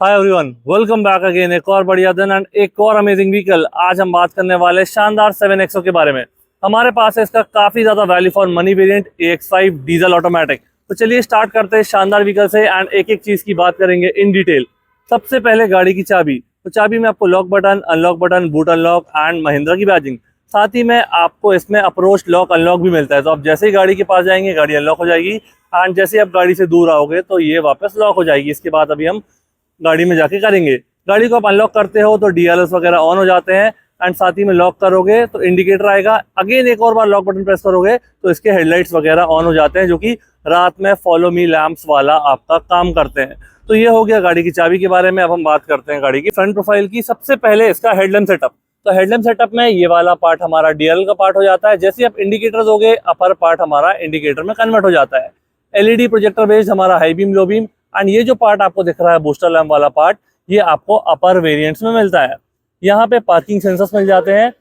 Hi everyone, welcome back again. एक और बढ़िया दिन एंड एक और अमेजिंग व्हीकल। आज हम बात करने वाले शानदार 7XO के बारे में। हमारे पास है इसका काफी ज्यादा value for money variant AX5 diesel automatic. तो चलिए स्टार्ट करते हैं शानदार व्हीकल से एंड एक एक चीज की बात करेंगे इन डिटेल। सबसे पहले गाड़ी की चाबी। तो चाबी में आपको lock button, unlock button, boot unlock and Mahindra की बैजिंग। साथ ही में आपको इसमें अप्रोच लॉक अनलॉक भी मिलता है। तो आप जैसे ही गाड़ी के पास जाएंगे गाड़ी अनलॉक हो जाएगी एंड जैसे ही आप गाड़ी से दूर आओगे तो ये वापस लॉक हो जाएगी। इसके बाद अभी हम गाड़ी में जाके करेंगे। गाड़ी को आप अनलॉक करते हो तो डीआरएस वगैरह ऑन हो जाते हैं एंड साथ ही में लॉक करोगे तो इंडिकेटर आएगा। अगेन एक और बार लॉक बटन प्रेस करोगे तो इसके हेडलाइट्स वगैरह ऑन हो जाते हैं, जो कि रात में फॉलो मी लैंप्स वाला आपका काम करते हैं। तो ये हो गया गाड़ी की चाबी के बारे में। अब हम बात करते हैं गाड़ी की फ्रंट प्रोफाइल की। सबसे पहले इसका हेडलैम्प सेटअप। तो हेडलैम्प सेटअप में ये वाला पार्ट हमारा डीएल का पार्ट हो जाता है। जैसे आप इंडिकेटर दोगे अपर पार्ट हमारा इंडिकेटर में कन्वर्ट हो जाता है। एलईडी प्रोजेक्टर बेस्ड हमारा high beam, low beam and ये जो पार्ट आपको दिख रहा है बूस्टर लैम्प वाला पार्ट, ये आपको अपर वेरिएंट्स में मिलता है। यहाँ पे पार्किंग सेंसर्स मिल जाते हैं।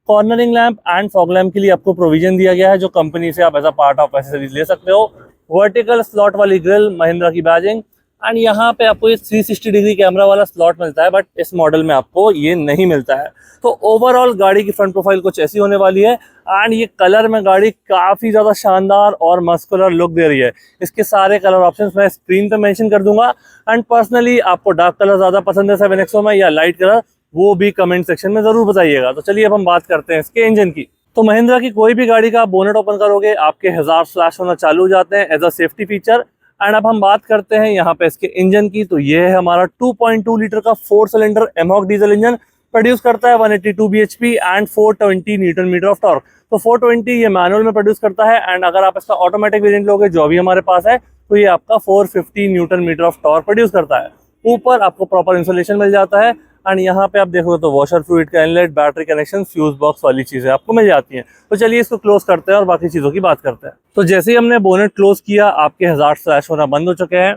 Cornering lamp and fog lamp के लिए आपको प्रोविजन दिया गया है, जो कंपनी से आप as a part of accessories ले सकते हो। वर्टिकल स्लॉट वाली ग्रिल, महिंद्रा की बैजिंग एंड यहाँ पे आपको ये 360 डिग्री कैमरा वाला स्लॉट मिलता है, बट इस मॉडल में आपको ये नहीं मिलता है। तो ओवरऑल गाड़ी की फ्रंट प्रोफाइल कुछ ऐसी होने वाली है एंड ये कलर में गाड़ी काफ़ी ज़्यादा शानदार और मस्कुलर लुक दे रही है। इसके सारे कलर ऑप्शंस मैं स्क्रीन पे मेंशन कर दूंगा एंड पर्सनली आपको डार्क कलर ज़्यादा पसंद है 7XO में या लाइट कलर, वो भी कमेंट सेक्शन में ज़रूर बताइएगा। तो चलिए अब हम बात करते हैं इसके इंजन की। तो महिंद्रा की कोई भी गाड़ी का बोनेट ओपन करोगे आपके 1000 फ्लैश होना चालू हो जाते हैं as a safety feature. And अब हम बात करते हैं यहाँ पे इसके इंजन की। तो ये है हमारा 2.2 लीटर का 4 cylinder mHawk diesel engine. Produce करता है 182 bhp and 420 newton metre of torque. तो 420 ये मैनुअल में प्रोड्यूस करता है एंड अगर आप इसका ऑटोमेटिक वेरिएंट लोगे जो अभी हमारे पास है तो ये आपका 450 newton metre of torque produce करता है। ऊपर आपको प्रॉपर इंसुलेशन मिल जाता है एंड यहाँ पे आप देखोगे तो वॉशर फ्लूइड का inlet, battery connection, fuse box वाली चीजें आपको मिल जाती हैं। तो चलिए इसको क्लोज करते हैं और बाकी चीजों की बात करते हैं। तो जैसे ही हमने बोनेट क्लोज किया आपके 1000 स्लैश होना बंद हो चुके हैं।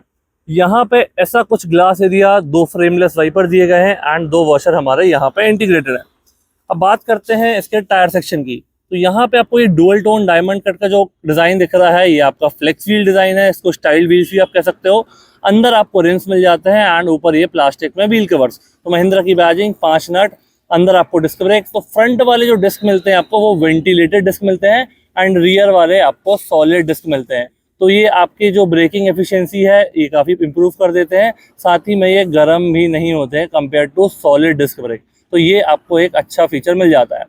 यहाँ पे ऐसा कुछ ग्लास एरिया, 2 फ्रेमलेस वाइपर दिए गए हैं एंड 2 वॉशर हमारे यहाँ पे इंटीग्रेटेड है। अब बात करते हैं इसके टायर सेक्शन की। तो यहाँ पे आपको ये डुअल टोन डायमंड कट का जो डिजाइन दिख रहा है ये आपका फ्लेक्स व्हील डिजाइन है। इसको स्टाइल व्हील्स भी आप कह सकते हो। अंदर आपको रिम्स मिल जाते हैं एंड ऊपर ये प्लास्टिक में व्हील कवर्स। तो महिंद्रा की बैजिंग, 5 नट, अंदर आपको डिस्क ब्रेक। तो फ्रंट वाले जो डिस्क मिलते हैं आपको वो वेंटिलेटेड डिस्क मिलते हैं एंड रियर वाले आपको सॉलिड डिस्क मिलते हैं। तो ये आपकी जो ब्रेकिंग एफिशिएंसी है ये काफ़ी इंप्रूव कर देते हैं। साथ ही में ये गर्म भी नहीं होते हैं compare to solid disc brake. तो ये आपको एक अच्छा फीचर मिल जाता है।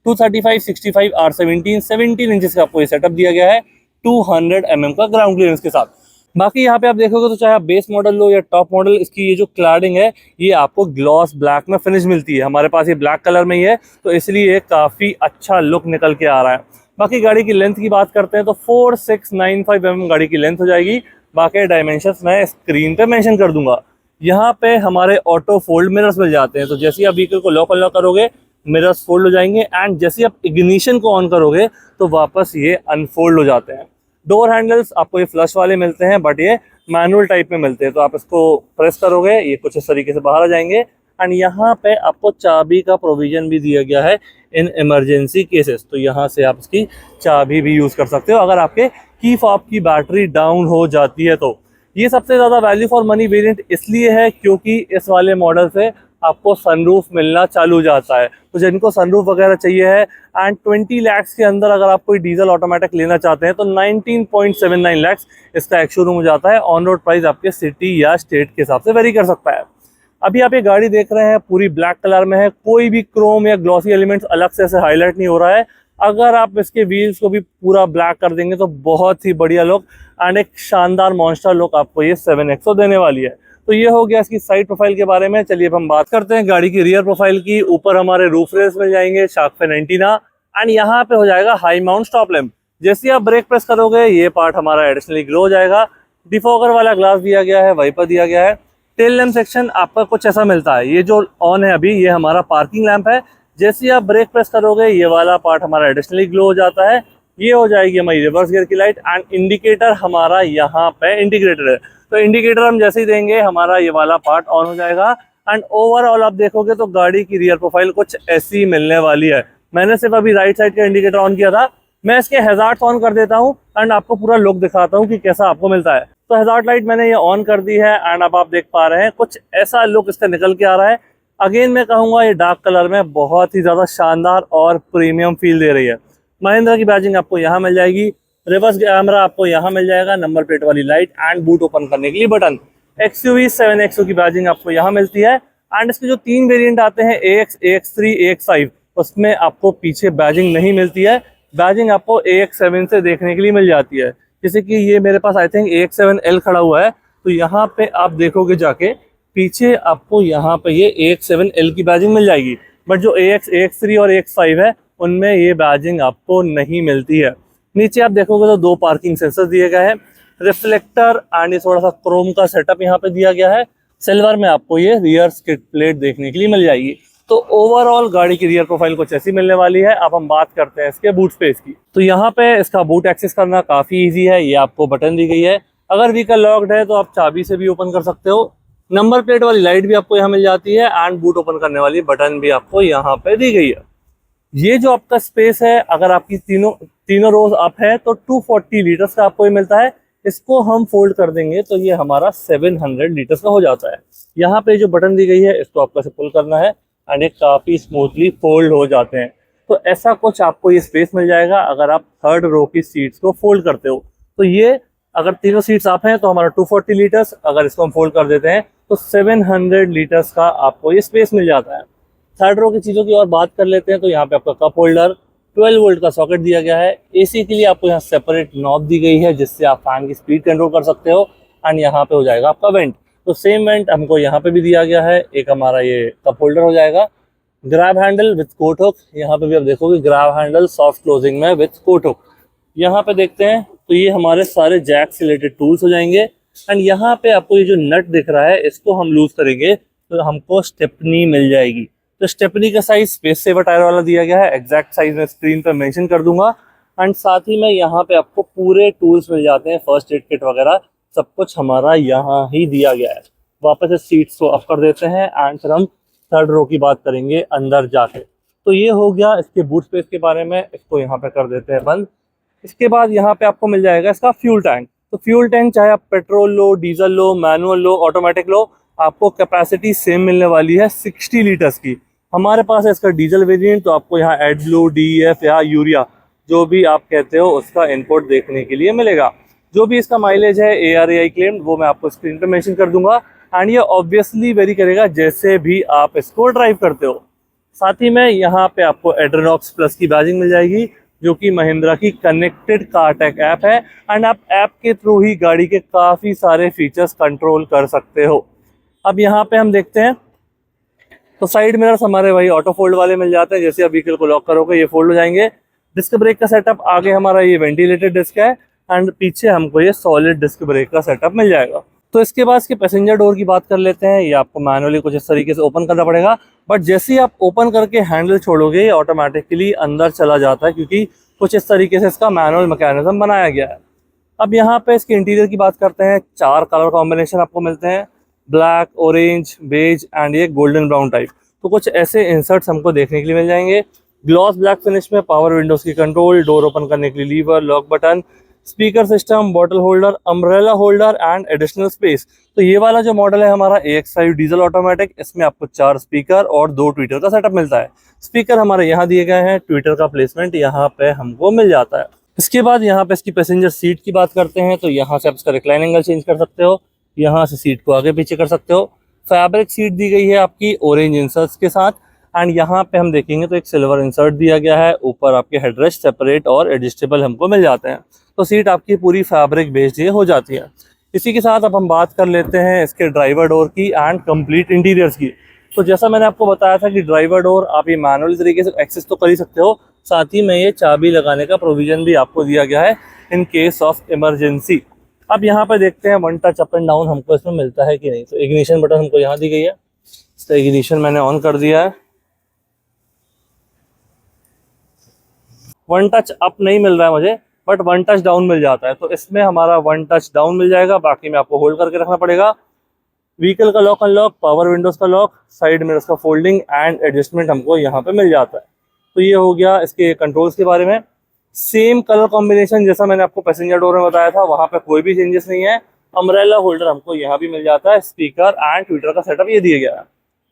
235, 65, R17 17 इंचेस का आपको ये सेटअप दिया गया है 200 mm का ग्राउंड क्लियरेंस के साथ। बाकी यहाँ पे आप देखोगे तो चाहे आप बेस मॉडल लो या टॉप मॉडल, इसकी ये जो क्लैडिंग है ये आपको ग्लॉस ब्लैक में फिनिश मिलती है। हमारे पास ये ब्लैक कलर में ही है तो इसलिए काफ़ी अच्छा लुक निकल के आ रहा है। बाकी गाड़ी की लेंथ की बात करते हैं तो 4695 mm गाड़ी की लेंथ हो जाएगी। बाकी डायमेंशंस मैं स्क्रीन पे मेंशन कर दूंगा। यहाँ पे हमारे ऑटो फोल्ड मिरर्स मिल जाते हैं। तो जैसे ही आप व्हीकल को लॉक अनलॉक करोगे मिरर्स फोल्ड हो जाएंगे एंड जैसे ही आप इग्निशन को ऑन करोगे तो वापस ये अनफोल्ड हो जाते हैं। डोर हैंडल्स आपको ये फ्लश वाले मिलते हैं बट ये मैनुअल टाइप में मिलते हैं। तो आप इसको प्रेस करोगे ये कुछ इस तरीके से बाहर आ जाएंगे एंड यहाँ पे आपको चाबी का प्रोविजन भी दिया गया है इन इमरजेंसी केसेस। तो यहाँ से आप इसकी चाबी भी यूज़ कर सकते हो अगर आपके की फॉब की बैटरी डाउन हो जाती है। तो ये सबसे ज़्यादा वैल्यू फॉर मनी वेरिएंट इसलिए है क्योंकि इस वाले मॉडल से आपको सनरूफ मिलना चालू जाता है। तो जिनको सनरूफ वगैरह चाहिए है एंड 20 लाख के अंदर अगर आप कोई डीजल ऑटोमेटिक लेना चाहते हैं तो 19.79 लाख इसका एक शोरूम हो जाता है। ऑन रोड प्राइस आपके सिटी या स्टेट के हिसाब से वेरी कर सकता है। अभी आप ये गाड़ी देख रहे हैं पूरी ब्लैक कलर में है, कोई भी क्रोम या ग्लॉसी एलिमेंट्स अलग से ऐसे हाईलाइट नहीं हो रहा है। अगर आप इसके व्हील्स को भी पूरा ब्लैक कर देंगे तो बहुत ही बढ़िया लुक एंड एक शानदार मॉन्स्टर लुक आपको ये 7XO देने वाली है। तो ये हो गया इसकी साइड प्रोफाइल के बारे में। चलिए अब हम बात करते हैं गाड़ी की रियर प्रोफाइल की। ऊपर हमारे रूफ रेल्स मिल जाएंगे, शार्क फिन एंटीना एंड यहाँ पे हो जाएगा हाई माउंट स्टॉप लैंप। जैसे आप ब्रेक प्रेस करोगे ये पार्ट हमारा एडिशनली ग्लो हो जाएगा। डिफॉगर वाला ग्लास दिया गया है, वाइपर दिया गया है। टेल लैंप सेक्शन आपका कुछ ऐसा मिलता है। ये जो ऑन है अभी ये हमारा पार्किंग लैंप है। जैसे आप ब्रेक प्रेस करोगे ये वाला पार्ट हमारा एडिशनली ग्लो हो जाता है। ये हो जाएगी हमारी रिवर्स गियर की लाइट एंड इंडिकेटर हमारा यहाँ पे इंटीग्रेटेड है। तो इंडिकेटर हम जैसे ही देंगे हमारा ये वाला पार्ट ऑन हो जाएगा एंड ओवरऑल आप देखोगे तो गाड़ी की रियर प्रोफाइल कुछ ऐसी मिलने वाली है। मैंने सिर्फ अभी राइट साइड का इंडिकेटर ऑन किया था, मैं इसके हैजार्ड्स ऑन कर देता हूँ एंड आपको पूरा लुक दिखाता हूँ कि कैसा आपको मिलता है। तो तो हज़ार्ड लाइट मैंने ये ऑन कर दी है एंड अब आप देख पा रहे हैं कुछ ऐसा लुक इसका निकल के आ रहा है। अगेन मैं कहूँगा ये डार्क कलर में बहुत ही ज़्यादा शानदार और प्रीमियम फील दे रही है। महिंद्रा की बैजिंग आपको यहाँ मिल जाएगी, रिवर्स कैमरा आपको यहाँ मिल जाएगा, नंबर प्लेट वाली लाइट एंड बूट ओपन करने के लिए बटन। XUV 7XO की बैजिंग आपको यहाँ मिलती है एंड इसके जो 3 वेरिएंट आते हैं AX, AX3, AX5, उसमें आपको पीछे बैजिंग नहीं मिलती है। बैजिंग आपको AX7 से देखने के लिए मिल जाती है। जैसे कि ये मेरे पास आई थिंक AX7L खड़ा हुआ है, तो यहाँ पे आप देखोगे जाके पीछे आपको यहाँ पे ये AX7L की बैजिंग मिल जाएगी। बट जो AX, AX3 और AX5 है उनमें ये बैजिंग आपको नहीं मिलती है। नीचे आप देखोगे तो 2 पार्किंग सेंसर दिए गए हैं, रिफ्लेक्टर एंड ये थोड़ा सा क्रोम का सेटअप यहाँ पे दिया गया है। सिल्वर में आपको ये रियर स्किड प्लेट देखने के लिए मिल जाएगी। तो ओवरऑल गाड़ी की रियर प्रोफाइल कुछ ऐसी मिलने वाली है। अब हम बात करते हैं इसके बूट स्पेस की। तो यहाँ पे इसका बूट एक्सेस करना काफ़ी इजी है। ये आपको बटन दी गई है, अगर व्हीकल लॉक्ड है तो आप चाबी से भी ओपन कर सकते हो। नंबर प्लेट वाली लाइट भी आपको यहाँ मिल जाती है एंड बूट ओपन करने वाली बटन भी आपको यहाँ पे दी गई है। ये जो आपका स्पेस है, अगर आपकी तीनों रोज अप है तो 240 लीटर्स का आपको ये मिलता है। इसको हम फोल्ड कर देंगे तो ये हमारा 700 लीटर्स का हो जाता है। यहाँ पे जो बटन दी गई है इसको आपको ऐसे पुल करना है एंड ये काफ़ी स्मूथली फोल्ड हो जाते हैं। तो ऐसा कुछ आपको ये स्पेस मिल जाएगा अगर आप थर्ड रो की सीट्स को फोल्ड करते हो। तो ये अगर तीनों सीट्स आप हैं तो हमारा 240 लीटर्स, अगर इसको हम फोल्ड कर देते हैं तो 700 लीटर्स का आपको ये स्पेस मिल जाता है। थर्ड रो की चीज़ों की और बात कर लेते हैं तो यहाँ पे आपका कप होल्डर, 12 वोल्ट का सॉकेट दिया गया है। एसी के लिए आपको यहाँ सेपरेट नॉब दी गई है जिससे आप फैन की स्पीड कंट्रोल कर सकते हो एंड यहाँ पे हो जाएगा आपका वेंट। तो सेम वेंट हमको यहाँ पे भी दिया गया है। एक हमारा ये कप होल्डर हो जाएगा। Grab handle with coat hook, यहाँ पे भी आप देखोगे ग्रैब हैंडल सॉफ्ट क्लोजिंग में विथ कोट हुक। यहाँ पे देखते हैं तो ये हमारे सारे जैक से रिलेटेड टूल्स हो जाएंगे एंड यहाँ पे आपको ये जो नट दिख रहा है इसको हम लूज करेंगे तो हमको स्टेपनी मिल जाएगी। तो स्टेपनी का साइज स्पेस सेवर टायर वाला दिया गया है, एग्जैक्ट साइज मैं स्क्रीन पर मेंशन कर दूंगा। एंड साथ ही में यहाँ पे आपको पूरे टूल्स मिल जाते हैं, फर्स्ट एड किट वगैरह सब कुछ हमारा यहाँ ही दिया गया है। वापस से सीट्स को ऑफ कर देते हैं एंड फिर हम थर्ड रो की बात करेंगे अंदर जाके। तो ये हो गया इसके बूट स्पेस के बारे में, इसको यहाँ पे कर देते हैं बंद। इसके बाद यहाँ पे आपको मिल जाएगा इसका फ्यूल टैंक। तो फ्यूल टैंक चाहे आप पेट्रोल लो, डीजल लो, मैनुअल लो, ऑटोमेटिक लो, आपको कैपेसिटी सेम मिलने वाली है 60 लीटर्स की। हमारे पास है इसका डीजल वेरिएंट, तो आपको यहाँ एडब्लू, DEF या यूरिया जो भी आप कहते हो उसका इनपुट देखने के लिए मिलेगा। जो भी इसका माइलेज है ARAI क्लेम वो मैं आपको स्क्रीन पे मेंशन कर दूंगा एंड ये ऑब्वियसली वेरी करेगा जैसे भी आप इसको ड्राइव करते हो। साथ ही में यहाँ पे आपको एड्रेनॉक्स प्लस की बैजिंग मिल जाएगी जो कि महिंद्रा की कनेक्टेड कारटेक ऐप है एंड आप ऐप के थ्रू ही गाड़ी के काफ़ी सारे फीचर्स कंट्रोल कर सकते हो। अब यहाँ पे हम देखते हैं तो साइड मिरर्स हमारे वही ऑटो फोल्ड वाले मिल जाते हैं, जैसे आप व्हीकल को लॉक करोगे ये फोल्ड हो जाएंगे। डिस्क ब्रेक का सेटअप आगे हमारा ये वेंटिलेटेड डिस्क है एंड पीछे हमको ये सॉलिड डिस्क ब्रेक का सेटअप मिल जाएगा। तो इसके बाद इसके पैसेंजर डोर की बात कर लेते हैं। ये आपको मैनुअली कुछ इस तरीके से ओपन करना पड़ेगा, बट जैसे ही आप ओपन करके हैंडल छोड़ोगे ये ऑटोमेटिकली अंदर चला जाता है क्योंकि कुछ इस तरीके से इसका मैनुअल मैकेनिज्म बनाया गया है। अब यहाँ पे इसके इंटीरियर की बात करते हैं। 4 कलर कॉम्बिनेशन आपको मिलते हैं, ब्लैक, ऑरेंज, बेज एंड ये गोल्डन ब्राउन टाइप। तो कुछ ऐसे इंसर्ट्स हमको देखने के लिए मिल जाएंगे। ग्लॉस ब्लैक फिनिश में पावर विंडोज की कंट्रोल, डोर ओपन करने के लिए lever, lock button, speaker system, bottle holder, umbrella holder and additional space. तो ये वाला जो मॉडल है हमारा AX5 डीजल ऑटोमेटिक, इसमें आपको 4 स्पीकर और 2 ट्विटर का सेटअप मिलता है। स्पीकर हमारे यहाँ दिए गए हैं, ट्विटर का प्लेसमेंट यहाँ पे हमको मिल जाता है। इसके बाद यहाँ पे इसकी पैसेंजर सीट की बात करते हैं तो यहाँ से आप इसका रिक्लाइन एंगल चेंज कर सकते हो, यहाँ से सीट को आगे पीछे कर सकते हो। फैब्रिक सीट दी गई है आपकी ऑरेंज इंसर्ट्स के साथ एंड यहाँ पे हम देखेंगे तो एक सिल्वर इंसर्ट दिया गया है। ऊपर आपके हेडरेस्ट सेपरेट और एडजस्टेबल हमको मिल जाते हैं। तो सीट आपकी पूरी फैब्रिक बेस्ड ये हो जाती है। इसी के साथ अब हम बात कर लेते हैं इसके ड्राइवर डोर की एंड कंप्लीट इंटीरियर्स की। तो जैसा मैंने आपको बताया था कि ड्राइवर डोर आप ये मैनुअली तरीके से एक्सेस तो कर ही सकते हो, साथ ही में ये चाबी लगाने का प्रोविजन भी आपको दिया गया है इन केस ऑफ इमरजेंसी। अब यहाँ पर देखते हैं one touch up and down हमको इसमें मिलता है कि नहीं। तो इग्निशन बटन हमको यहाँ दी गई है, तो इग्निशन मैंने ऑन कर दिया है। वन टच अप नहीं मिल रहा है मुझे, बट वन टच डाउन मिल जाता है। तो इसमें हमारा वन टच डाउन मिल जाएगा, बाकी में आपको होल्ड करके रखना पड़ेगा। व्हीकल का लॉक अनलॉक, पावर विंडोज का लॉक, साइड मिरर्स का फोल्डिंग एंड एडजस्टमेंट हमको यहाँ पे मिल जाता है। तो ये हो गया इसके कंट्रोल्स के बारे में। सेम कलर कॉम्बिनेशन जैसा मैंने आपको पैसेंजर डोर में बताया था, वहाँ पे कोई भी चेंजेस नहीं है। अम्ब्रेला होल्डर हमको यहाँ भी मिल जाता है, स्पीकर एंड ट्विटर का सेटअप ये दिया गया है।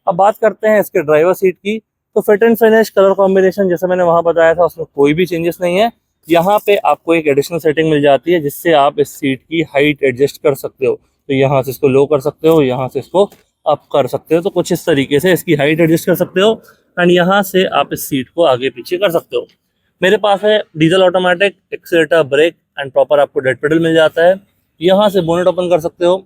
अब बात करते हैं इसके ड्राइवर सीट की। तो fit and finish colour combination जैसे मैंने वहां बताया था उसमें कोई भी चेंजेस नहीं है। यहाँ पे आपको एक एडिशनल सेटिंग मिल जाती है जिससे आप इस सीट की हाइट एडजस्ट कर सकते हो। तो यहाँ से इसको लो कर सकते हो, यहाँ से इसको अप कर सकते हो। तो कुछ इस तरीके से इसकी हाइट एडजस्ट कर सकते हो एंड यहाँ से आप इस सीट को आगे पीछे कर सकते हो। मेरे पास है diesel automatic, accelerator, brake and proper आपको डेड पेडल मिल जाता है। यहाँ से बोनेट ओपन कर सकते हो।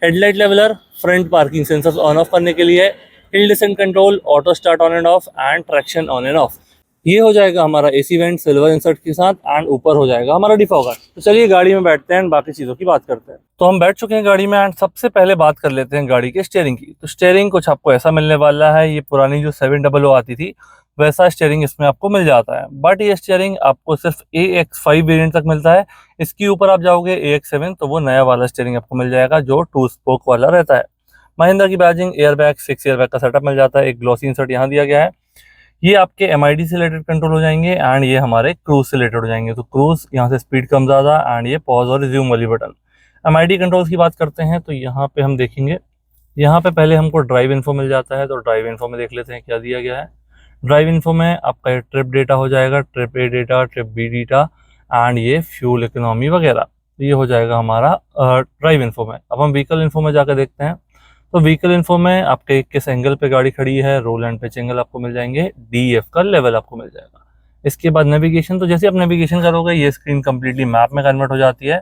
Headlight leveller, front parking sensors on off करने के लिए, hill descent control, auto start on and off and traction on and off. ये हो जाएगा हमारा एसी वेंट सिल्वर इंसर्ट के साथ एंड ऊपर हो जाएगा हमारा डिफॉगर। तो चलिए गाड़ी में बैठते हैं एंड बाकी चीज़ों की बात करते हैं। तो हम बैठ चुके हैं गाड़ी में एंड सबसे पहले बात कर लेते हैं गाड़ी के स्टीयरिंग की। तो स्टीयरिंग कुछ आपको ऐसा मिलने वाला है, ये पुरानी जो 700 आती थी वैसा स्टीयरिंग इसमें आपको मिल जाता है। बट ये स्टीयरिंग आपको सिर्फ AX5 वेरिएंट तक मिलता है। इसके ऊपर आप जाओगे AX7 तो वो नया वाला स्टीयरिंग आपको मिल जाएगा जो 2 स्पोक वाला रहता है। महिंद्रा की बैजिंग, एयरबैग, 6 एयरबैग का सेटअप मिल जाता है। एक ग्लॉसी इंसर्ट यहाँ दिया गया है। ये आपके MID से रिलेटेड कंट्रोल हो जाएंगे एंड ये हमारे क्रूज से रिलेटेड हो जाएंगे। तो क्रूज यहाँ से स्पीड कम ज़्यादा एंड ये पॉज और रिज्यूम वाली बटन। MID कंट्रोल्स की बात करते हैं तो यहाँ पे हम देखेंगे, यहाँ पे पहले हमको ड्राइव इन्फो मिल जाता है। तो ड्राइव इन्फो में देख लेते हैं क्या दिया गया है। ड्राइव इन्फो में आपका ट्रिप डेटा हो जाएगा, trip A data, trip B data and ये फ्यूल इकोनॉमी वगैरह। तो ये हो जाएगा हमारा ड्राइव इन्फो में। अब हम व्हीकल इन्फो में जाकर देखते हैं। तो व्हीकल इन्फो में आपके किस एंगल पे गाड़ी खड़ी है, रोल एंड पिच एंगल आपको मिल जाएंगे, DF का लेवल आपको मिल जाएगा। इसके बाद नेविगेशन, तो जैसे आप नेविगेशन करोगे ये स्क्रीन कंप्लीटली मैप में कन्वर्ट हो जाती है।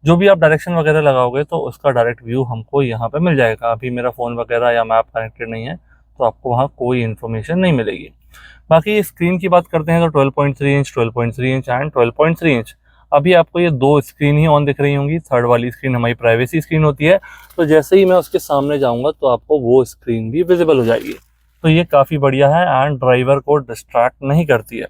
जो भी आप डायरेक्शन वगैरह लगाओगे तो उसका डायरेक्ट व्यू हमको यहाँ पे मिल जाएगा। अभी मेरा फ़ोन वगैरह या मैप कनेक्टेड नहीं है तो आपको वहाँ कोई इन्फॉर्मेशन नहीं मिलेगी। बाकी स्क्रीन की बात करते हैं तो 12.3 इंच, 12.3 इंच एंड 12.3 इंच। अभी आपको ये 2 स्क्रीन ही ऑन दिख रही होंगी। थर्ड वाली स्क्रीन हमारी प्राइवेसी स्क्रीन होती है। तो जैसे ही मैं उसके सामने जाऊंगा तो आपको वो स्क्रीन भी विजिबल हो जाएगी। तो ये काफ़ी बढ़िया है एंड ड्राइवर को डिस्ट्रैक्ट नहीं करती है।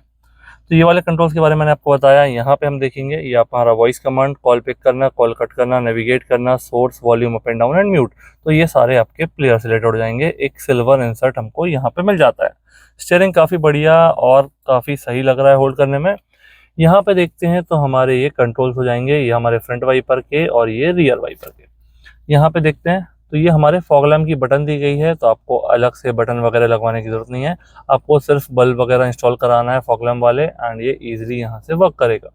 तो ये वाले कंट्रोल्स के बारे में मैंने आपको बताया। यहाँ पे हम देखेंगे ये हमारा वॉइस कमांड, कॉल पिक करना, कॉल कट करना, नेविगेट करना, source, volume up and down and mute. तो ये सारे आपके प्लेयर से रिलेटेड हो जाएंगे। एक सिल्वर इंसर्ट हमको यहाँ पे मिल जाता है। स्टीयरिंग काफ़ी बढ़िया और काफ़ी सही लग रहा है होल्ड करने में। यहाँ पे देखते हैं तो हमारे ये कंट्रोल्स हो जाएंगे, ये हमारे फ्रंट वाइपर के और ये रियर वाइपर के। यहाँ पे देखते हैं तो ये हमारे फॉग लैम्प की बटन दी गई है। तो आपको अलग से बटन वगैरह लगवाने की ज़रूरत नहीं है, आपको सिर्फ बल्ब वगैरह इंस्टॉल कराना है फॉग लैम्प वाले एंड ये ईजिली यहाँ से वर्क करेगा।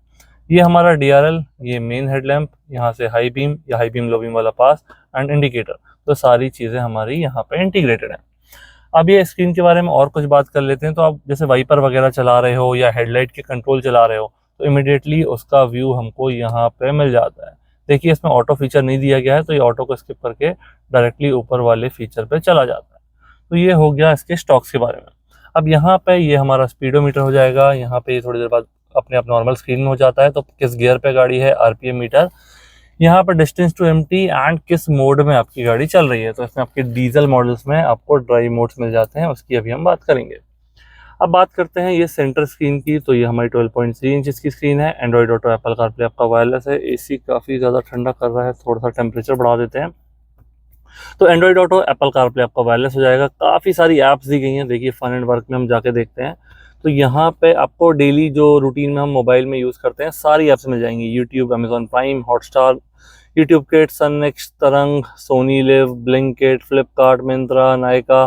ये हमारा DRL, ये मेन हेडलैम्प, यहाँ से हाई बीम या हाई बीम लो बीम वाला पास एंड इंडिकेटर। तो सारी चीज़ें हमारी यहाँ पे इंटीग्रेटेड हैं। अब ये स्क्रीन के बारे में और कुछ बात कर लेते हैं। तो आप जैसे वाइपर वगैरह चला रहे हो या हेडलाइट के कंट्रोल चला रहे हो तो इमिडिएटली उसका व्यू हमको यहाँ पे मिल जाता है। देखिए इसमें ऑटो फीचर नहीं दिया गया है तो ये ऑटो को स्किप करके डायरेक्टली ऊपर वाले फीचर पे चला जाता है। तो ये हो गया इसके स्टॉक्स के बारे में। अब यहाँ पे ये हमारा स्पीडोमीटर हो जाएगा। यहाँ पे थोड़ी देर बाद अपने आप नॉर्मल स्क्रीन में हो जाता है। तो किस गियर पे गाड़ी है, RPM मीटर, यहाँ पर डिस्टेंस टू एम्प्टी एंड किस मोड में आपकी गाड़ी चल रही है। तो इसमें आपके डीजल मॉडल्स में आपको ड्राइव मोड्स मिल जाते हैं, उसकी अभी हम बात करेंगे। अब बात करते हैं ये सेंटर स्क्रीन की। तो ये हमारी 12.3 इंच की स्क्रीन है। एंड्रॉइड ऑटो, एप्पल कारप्ले आपका वायरलेस है। AC काफ़ी ज़्यादा ठंडा कर रहा है, थोड़ा सा टेम्परेचर बढ़ा देते हैं। तो एंड्रॉइड ऑटो, एप्पल कारप्ले आपका वायरलेस हो जाएगा। काफ़ी सारी ऐप्स दी गई हैं। देखिए फन एंड वर्क में हम जाके देखते हैं तो यहाँ पे आपको डेली जो रूटीन में हम मोबाइल में यूज़ करते हैं सारी ऐप्स मिल जाएंगी। YouTube, Amazon Prime, Hotstar, YouTube kit, Sun Next, Tarang, Sony Liv, Blinkit, Flipkart, Myntra, Nykaa,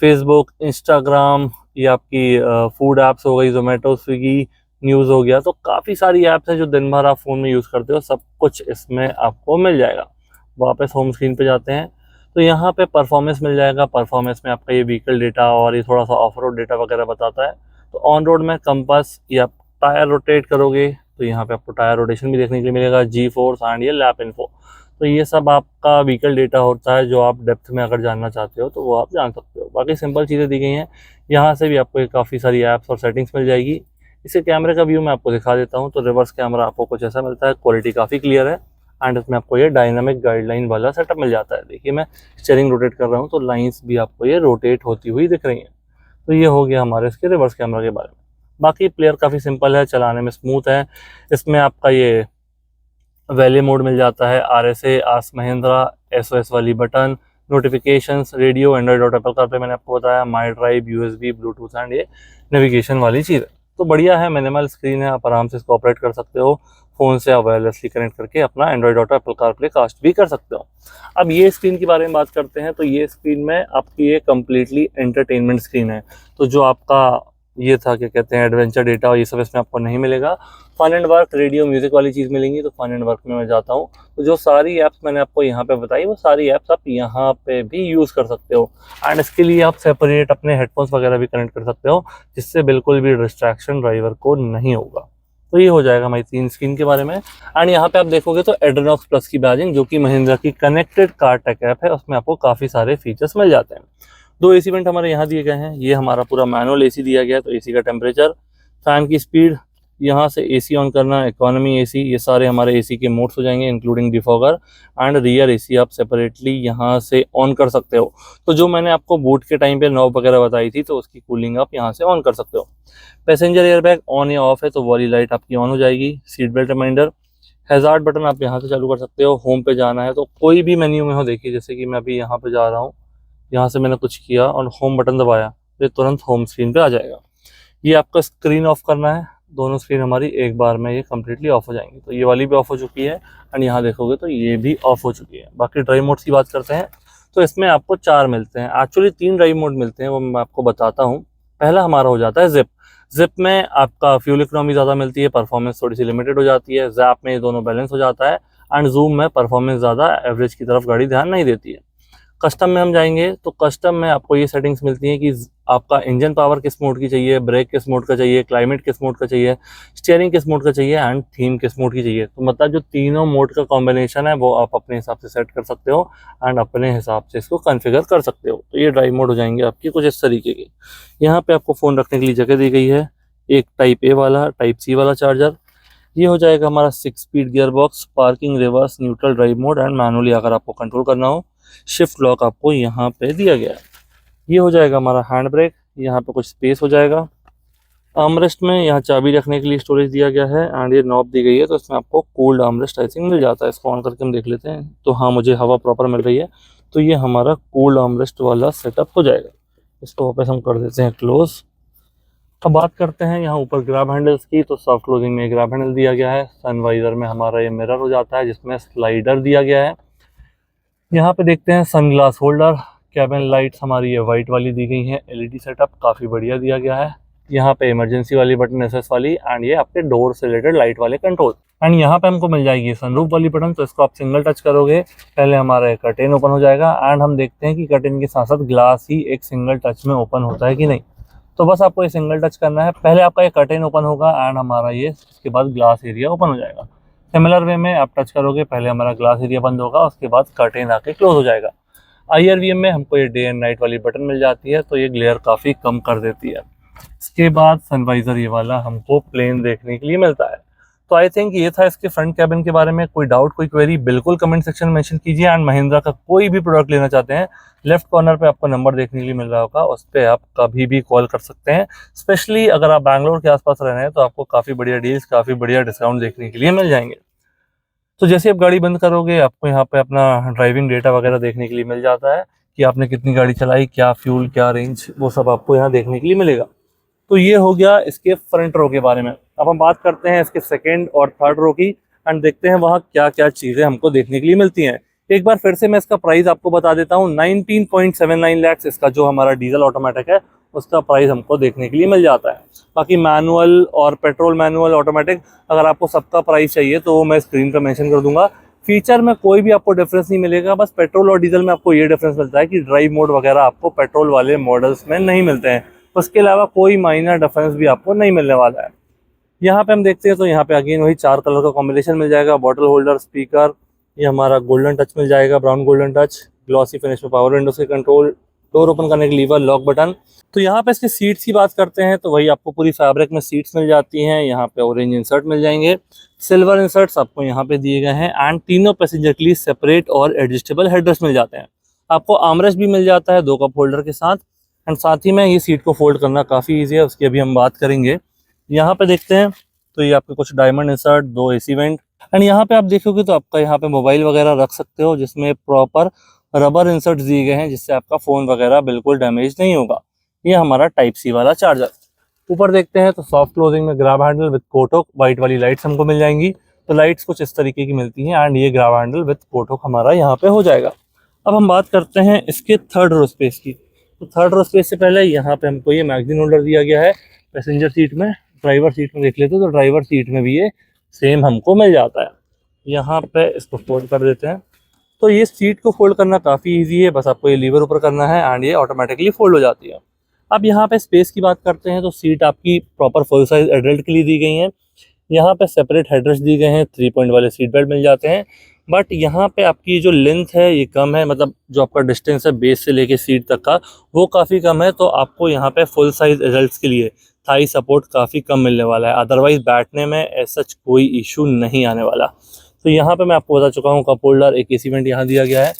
Facebook, Instagram, ये आपकी फूड ऐप्स हो गई, जोमेटो, स्विगी, न्यूज़ हो गया। तो काफ़ी सारी ऐप्स हैं जो दिन भर आप फ़ोन में यूज़ करते हो, सब कुछ इसमें आपको मिल जाएगा। वापस होम स्क्रीन पे जाते हैं तो यहाँ पे परफॉर्मेंस मिल जाएगा। परफॉर्मेंस में आपका ये व्हीकल डेटा और ये थोड़ा सा ऑफ रोड डेटा वगैरह बताता है। तो ऑन रोड में कंपास या टायर रोटेट करोगे तो यहाँ पे आपको टायर रोटेशन भी देखने के लिए मिलेगा, जी फोर्स एंड ये लैप इन्फो। तो ये सब आपका व्हीकल डेटा होता है जो आप डेप्थ में अगर जानना चाहते हो तो वो आप जान सकते हो। बाकी सिंपल चीज़ें दी गई हैं। यहाँ से भी आपको काफ़ी सारी ऐप्स और सेटिंग्स मिल जाएगी। इसके कैमरे का व्यू मैं आपको दिखा देता हूँ। तो रिवर्स कैमरा आपको कुछ ऐसा मिलता है, क्वालिटी काफ़ी क्लियर है एंड इसमें आपको ये डायनामिक गाइडलाइन वाला सेटअप मिल जाता है। देखिए मैं स्टीयरिंग रोटेट कर रहा हूँ तो लाइंस भी आपको ये रोटेट होती हुई दिख रही हैं। तो ये हो गया हमारे इसके रिवर्स कैमरा के बारे में। बाकी प्लेयर काफ़ी सिंपल है, चलाने में स्मूथ है। इसमें आपका ये वैले मोड मिल जाता है, RSA, आस्क महिंद्रा, SOS वाली button, notifications, radio, Android auto, Apple CarPlay मैंने आपको बताया, my drive, USB, Bluetooth and ये नेविगेशन वाली चीज़ है। तो बढ़िया है, मिनिमल स्क्रीन है, आप आराम से इसको ऑपरेट कर सकते हो। फ़ोन से आप वायरलेसली कनेक्ट करके अपना Android Auto, Apple CarPlay cast भी कर सकते हो। अब ये स्क्रीन के बारे में बात करते हैं, तो ये स्क्रीन में आपकी ये कम्प्लीटली एंटरटेनमेंट स्क्रीन है। तो जो आपका ये था, क्या कहते हैं, एडवेंचर डेटा और ये सब इसमें आपको नहीं मिलेगा। Fun and work, radio, music वाली चीज़ मिलेंगी। तो फन एंड वर्क में मैं जाता हूँ, तो जो सारी ऐप्स मैंने आपको यहाँ पे बताई, वो सारी ऐप्स आप यहाँ पे भी यूज़ कर सकते हो। एंड इसके लिए आप सेपरेट अपने हेडफोन्स वगैरह भी कनेक्ट कर सकते हो, जिससे बिल्कुल भी डिस्ट्रैक्शन ड्राइवर को नहीं होगा। तो ये हो जाएगा हमारी 3 स्क्रीन के बारे में। एंड यहाँ पे आप देखोगे तो एड्रेनॉक्स प्लस की बैजिंग, जो कि महिंद्रा की कनेक्टेड कार टेक ऐप है, उसमें आपको काफ़ी सारे फीचर्स मिल जाते हैं। 2 एसी वेंट हमारे यहाँ दिए गए हैं। ये हमारा पूरा मैनुअल एसी दिया गया है, तो एसी का टेम्परेचर, फैन की स्पीड, यहाँ से एसी ऑन करना, इकोनॉमी एसी, ये सारे हमारे एसी के मोड्स हो जाएंगे, including defogger. And rear AC आप सेपरेटली यहाँ से ऑन कर सकते हो। तो जो मैंने आपको बूट के टाइम पे नॉब वगैरह बताई थी, तो उसकी कूलिंग आप यहाँ से ऑन कर सकते हो। पैसेंजर एयरबैग ऑन या ऑफ है, तो वाली लाइट आपकी ऑन हो जाएगी। Seat belt reminder, hazard button आप यहाँ से चालू कर सकते हो। होम पे जाना है तो कोई भी मेन्यू में हो, देखिए जैसे कि मैं अभी यहाँ पे जा रहा हूँ, यहाँ से मैंने कुछ किया और होम बटन दबाया, तो ये तुरंत होम स्क्रीन पे आ जाएगा। ये आपका स्क्रीन ऑफ करना है, दोनों स्क्रीन हमारी एक बार में ये कम्प्लीटली ऑफ हो जाएंगी। तो ये वाली भी ऑफ हो चुकी है, एंड यहाँ देखोगे तो ये भी ऑफ हो चुकी है। बाकी ड्राइव मोड्स की बात करते हैं, तो इसमें आपको 4 मिलते हैं, एक्चुअली 3 ड्राइव मोड मिलते हैं, वो मैं आपको बताता हूँ। पहला हमारा हो जाता है जिप। जिप में आपका फ्यूल इकोनॉमी ज़्यादा मिलती है, परफॉर्मेंस थोड़ी सी लिमिटेड हो जाती है। जैप में ये दोनों बैलेंस हो जाता है, एंड जूम में परफॉर्मेंस ज़्यादा, एवरेज की तरफ गाड़ी ध्यान नहीं देती है। कस्टम में हम जाएंगे, तो कस्टम में आपको ये सेटिंग्स मिलती हैं कि आपका इंजन पावर किस मोड की चाहिए, ब्रेक किस मोड का चाहिए, क्लाइमेट किस मोड का चाहिए, स्टीयरिंग किस मोड का चाहिए, एंड थीम किस मोड की चाहिए। तो मतलब जो तीनों मोड का कॉम्बिनेशन है, वो आप अपने हिसाब से सेट कर सकते हो, एंड अपने हिसाब से इसको कॉन्फ़िगर कर सकते हो। तो ये ड्राइव मोड हो जाएंगे आपकी कुछ इस तरीके के। यहाँ पे आपको फ़ोन रखने के लिए जगह दी गई है, एक टाइप ए वाला, टाइप सी वाला चार्जर। ये हो जाएगा हमारा 6 speed gear box, parking, reverse, neutral, drive mode, and manually अगर आपको कंट्रोल करना हो, शिफ्ट लॉक आपको यहाँ पे दिया गया है। ये हो जाएगा हमारा हैंड ब्रेक, यहाँ पे कुछ स्पेस हो जाएगा। आर्मरेस्ट में यहाँ चाबी रखने के लिए स्टोरेज दिया गया है, एंड ये नॉब दी गई है, तो इसमें आपको कूल्ड आर्मरेस्ट आई थिंक मिल जाता है। इसको ऑन करके हम देख लेते हैं, तो हाँ, मुझे हवा प्रॉपर मिल रही है। तो ये हमारा कूल्ड आर्मरेस्ट वाला सेटअप हो जाएगा। इसको वापस हम कर देते हैं क्लोज। अब बात करते हैं यहाँ ऊपर ग्रैब हैंडल्स की, तो सॉफ्ट क्लोजिंग में ग्रैब हैंडल दिया गया है। सनवाइजर में हमारा ये मिरर हो जाता है, जिसमें स्लाइडर दिया गया है। यहाँ पे देखते हैं सनग्लास होल्डर। कैबिन लाइट्स हमारी ये वाइट वाली दी गई है, एलईडी सेटअप काफ़ी बढ़िया दिया गया है। यहाँ पे इमरजेंसी वाली बटन, एसएस वाली, एंड ये आपके डोर से रिलेटेड लाइट वाले कंट्रोल। एंड यहाँ पे हमको मिल जाएगी सनरूफ वाली बटन, तो इसको आप सिंगल टच करोगे, पहले हमारा कर्टेन ओपन हो जाएगा, एंड हम देखते हैं कि कर्टेन के साथ साथ ग्लास ही एक सिंगल टच में ओपन होता है कि नहीं। तो बस आपको ये सिंगल टच करना है, पहले आपका ये कर्टेन ओपन होगा, एंड हमारा ये इसके बाद ग्लास एरिया ओपन हो जाएगा। सिमिलर वे में आप टच करोगे, पहले हमारा ग्लास एरिया बंद होगा, उसके बाद कर्टेन आके क्लोज हो जाएगा। IRVM में हमको ये डे एंड नाइट वाली बटन मिल जाती है, तो ये ग्लेयर काफ़ी कम कर देती है। इसके बाद सनवाइजर ये वाला हमको प्लेन देखने के लिए मिलता है। तो आई थिंक ये था इसके फ्रंट कैबिन के बारे में। कोई डाउट, कोई क्वेरी, बिल्कुल कमेंट सेक्शन में मेंशन कीजिए। एंड महिंद्रा का कोई भी प्रोडक्ट लेना चाहते हैं, लेफ्ट कॉर्नर पे आपको नंबर देखने के लिए मिल रहा होगा, उस पर आप कभी भी कॉल कर सकते हैं। स्पेशली अगर आप बैंगलोर के आसपास रह रहे हैं, तो आपको काफ़ी बढ़िया डील्स, काफ़ी बढ़िया डिस्काउंट देखने के लिए मिल जाएंगे। तो जैसे आप गाड़ी बंद करोगे, आपको यहाँ पे अपना ड्राइविंग डेटा वगैरह देखने के लिए मिल जाता है कि आपने कितनी गाड़ी चलाई, क्या फ्यूल, क्या रेंज, वो सब आपको यहाँ देखने के लिए मिलेगा। तो ये हो गया इसके फ्रंट रो के बारे में। अब हम बात करते हैं इसके सेकंड और थर्ड रो की, एंड देखते हैं वहाँ क्या क्या चीज़ें हमको देखने के लिए मिलती हैं। एक बार फिर से मैं इसका प्राइस आपको बता देता हूँ। 19.79 लाख इसका जो हमारा डीजल ऑटोमेटिक है, उसका प्राइस हमको देखने के लिए मिल जाता है। बाकी मैनुअल और पेट्रोल, मैनुअल, ऑटोमेटिक, अगर आपको सबका प्राइस चाहिए तो वो मैं स्क्रीन पर मेंशन कर दूंगा। फीचर में कोई भी आपको डिफरेंस नहीं मिलेगा, बस पेट्रोल और डीजल में आपको ये डिफरेंस मिलता है कि ड्राइव मोड वगैरह आपको पेट्रोल वाले मॉडल्स में नहीं मिलते हैं। उसके अलावा कोई माइनर डिफरेंस भी आपको नहीं मिलने वाला है। यहाँ पे हम देखते हैं, तो यहाँ पे अगेन वही 4 कलर का कॉम्बिनेशन मिल जाएगा। बॉटल होल्डर, स्पीकर, ये हमारा गोल्डन टच मिल जाएगा, brown golden touch, glossy finish में पावर विंडो से कंट्रोल, डोर ओपन करने के लीवर, लॉक बटन। तो यहाँ पे इसकी सीट्स की बात करते हैं, तो वही आपको पूरी फैब्रिक में सीट्स मिल जाती हैं। यहाँ पे ऑरेंज इंसर्ट मिल जाएंगे, सिल्वर इंसर्ट्स आपको यहाँ पे दिए गए हैं, एंड तीनों पैसेंजर के लिए सेपरेट और एडजस्टेबल हेडरेस्ट मिल जाते हैं। आपको आर्मरेस्ट भी मिल जाता है 2 कप होल्डर के साथ, एंड साथ ही में ये सीट को फोल्ड करना काफ़ी ईजी है, उसकी अभी हम बात करेंगे। यहाँ पे देखते हैं, तो ये आपके कुछ diamond insert, 2 AC vent, and यहाँ पे आप देखोगे तो आपका यहाँ पे मोबाइल वगैरह रख सकते हो, जिसमें प्रॉपर रबर इंसर्ट दिए गए हैं, जिससे आपका फ़ोन वगैरह बिल्कुल डैमेज नहीं होगा। ये हमारा टाइप सी वाला चार्जर। ऊपर देखते हैं, तो सॉफ्ट क्लोजिंग में ग्रैब हैंडल विद कोटो वाइट वाली लाइट्स हमको मिल जाएंगी। तो लाइट्स कुछ इस तरीके की मिलती हैं एंड ये ग्राब हैंडल विद पोर्ट हमारा यहाँ पे हो जाएगा। अब हम बात करते हैं इसके थर्ड रो स्पेस की। तो थर्ड रो स्पेस से पहले यहाँ पे हमको ये मैगजीन होल्डर दिया गया है पैसेंजर सीट में। ड्राइवर सीट में देख लेते तो ड्राइवर सीट में भी ये सेम हमको मिल जाता है। यहाँ पे इसको फोल्ड कर देते हैं। तो ये सीट को फोल्ड करना काफ़ी इजी है, बस आपको ये लीवर ऊपर करना है एंड ये ऑटोमेटिकली फोल्ड हो जाती है। अब यहाँ पे स्पेस की बात करते हैं तो सीट आपकी प्रॉपर फुल साइज एडल्ट के लिए दी गई है। यहाँ पे सेपरेट हेडरेस्ट दिए गए हैं, 3 पॉइंट वाले सीट बेल्ट मिल जाते हैं। बट यहाँ पे आपकी जो लेंथ है ये कम है, मतलब जो आपका डिस्टेंस है बेस से लेके सीट तक का वो काफ़ी कम है। तो आपको यहाँ पे फुल साइज एडल्ट्स के लिए थाई सपोर्ट काफ़ी कम मिलने वाला है। अदरवाइज बैठने में ऐसा कोई इशू नहीं आने वाला। तो यहाँ पे मैं आपको बता चुका हूँ कप होल्डर, एक एसी वेंट यहाँ दिया गया है।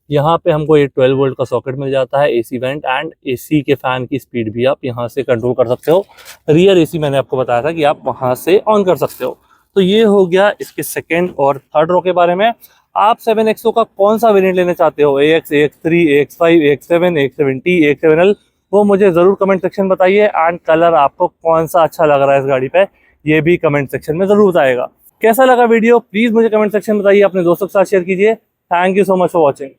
यहाँ पे हमको ये 12 वोल्ट का सॉकेट मिल जाता है, एसी वेंट एंड एसी के फैन की स्पीड भी आप यहाँ से कंट्रोल कर सकते हो। रियर एसी मैंने आपको बताया था कि आप वहाँ से ऑन कर सकते हो। तो ये हो गया इसके सेकेंड और थर्ड रो के बारे में। आप 7XO का कौन सा वेरिएंट लेना चाहते हो, AX, AX3, AX5, AX7, AX7T, AX7L, वो मुझे ज़रूर कमेंट सेक्शन में बताइए। एंड कलर आपको कौन सा अच्छा लग रहा है इस गाड़ी पे ये भी कमेंट सेक्शन में ज़रूर बताएगा। कैसा लगा वीडियो प्लीज़ मुझे कमेंट सेक्शन में बताइए, अपने दोस्तों के साथ शेयर कीजिए। Thank you so much for watching.